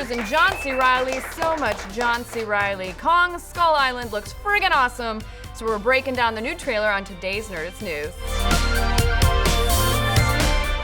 monsters and John C Reilly, so much John C Reilly. Kong Skull Island looks friggin' awesome, so we're breaking down the new trailer on today's Nerdist News.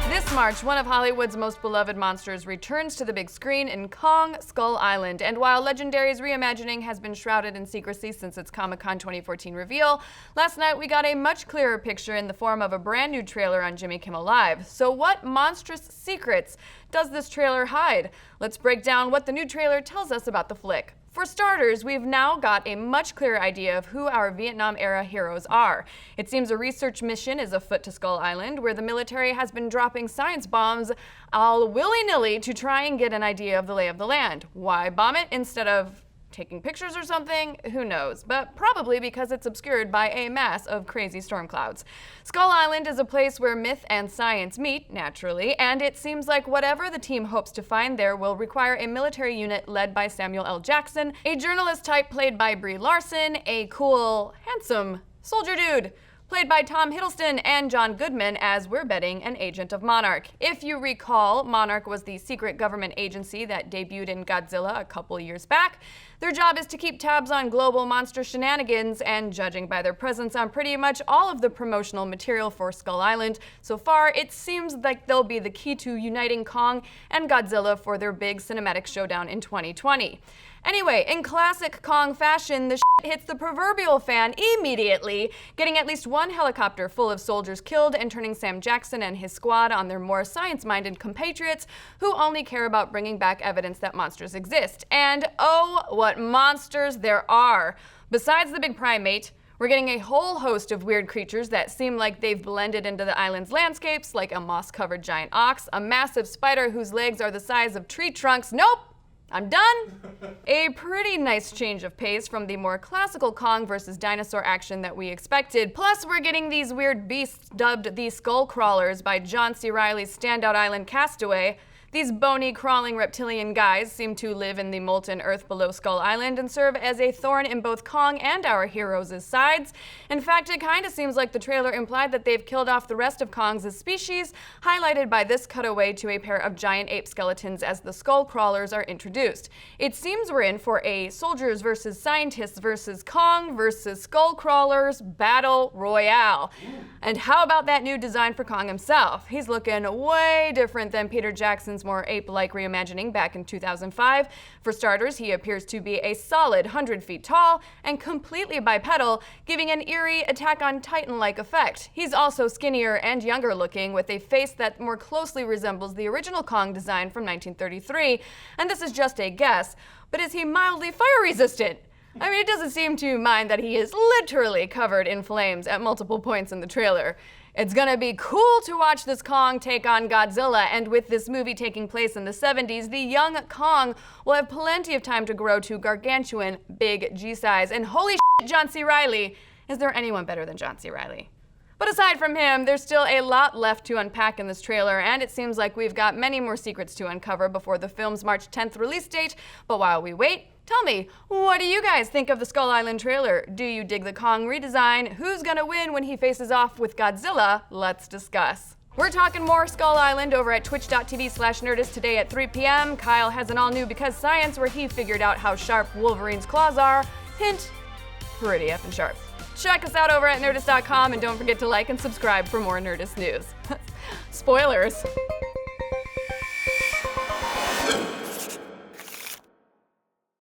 This March, one of Hollywood's most beloved monsters returns to the big screen in Kong Skull Island. And while Legendary's reimagining has been shrouded in secrecy since its Comic-Con 2014 reveal, last night we got a much clearer picture in the form of a brand new trailer on Jimmy Kimmel Live. So what monstrous secrets does this trailer hide? Let's break down what the new trailer tells us about the flick. For starters, we've now got a much clearer idea of who our Vietnam-era heroes are. It seems a research mission is afoot to Skull Island, where the military has been dropping science bombs all willy-nilly to try and get an idea of the lay of the land. Why bomb it instead of taking pictures or something? Who knows? But probably because it's obscured by a mass of crazy storm clouds. Skull Island is a place where myth and science meet, naturally, and it seems like whatever the team hopes to find there will require a military unit led by Samuel L. Jackson, a journalist type played by Brie Larson, a cool, handsome soldier dude played by Tom Hiddleston, and John Goodman as, we're betting, an agent of Monarch. If you recall, Monarch was the secret government agency that debuted in Godzilla a couple years back. Their job is to keep tabs on global monster shenanigans, and judging by their presence on pretty much all of the promotional material for Skull Island so far, it seems like they'll be the key to uniting Kong and Godzilla for their big cinematic showdown in 2020. Anyway, in classic Kong fashion, the shit hits the proverbial fan immediately, getting at least one helicopter full of soldiers killed and turning Sam Jackson and his squad on their more science-minded compatriots who only care about bringing back evidence that monsters exist. And oh, what monsters there are! Besides the big primate, we're getting a whole host of weird creatures that seem like they've blended into the island's landscapes, like a moss-covered giant ox, a massive spider whose legs are the size of tree trunks. Nope! I'm done! A pretty nice change of pace from the more classical Kong versus dinosaur action that we expected. Plus, we're getting these weird beasts dubbed the Skull Crawlers by John C Reilly's standout island Castaway. These bony, crawling reptilian guys seem to live in the molten earth below Skull Island and serve as a thorn in both Kong and our heroes' sides. In fact, it kinda seems like the trailer implied that they've killed off the rest of Kong's species, highlighted by this cutaway to a pair of giant ape skeletons as the Skull Crawlers are introduced. It seems we're in for a soldiers versus scientists versus Kong versus Skull Crawlers battle royale. And how about that new design for Kong himself? He's looking way different than Peter Jackson's more ape-like reimagining back in 2005. For starters, he appears to be a solid 100 feet tall and completely bipedal, giving an eerie Attack on Titan-like effect. He's also skinnier and younger looking, with a face that more closely resembles the original Kong design from 1933. And this is just a guess, but is he mildly fire resistant? I mean, it doesn't seem to mind that he is literally covered in flames at multiple points in the trailer. It's gonna be cool to watch this Kong take on Godzilla, and with this movie taking place in the 70s, the young Kong will have plenty of time to grow to gargantuan big G-size. And holy shit, John C Reilly! Is there anyone better than John C Reilly? But aside from him, there's still a lot left to unpack in this trailer, and it seems like we've got many more secrets to uncover before the film's March 10th release date. But while we wait, tell me, what do you guys think of the Skull Island trailer? Do you dig the Kong redesign? Who's gonna win when he faces off with Godzilla? Let's discuss. We're talking more Skull Island over at twitch.tv/Nerdist today at 3 p.m. Kyle has an all-new Because Science where he figured out how sharp Wolverine's claws are. Hint, pretty effing sharp. Check us out over at Nerdist.com and don't forget to like and subscribe for more Nerdist news. Spoilers.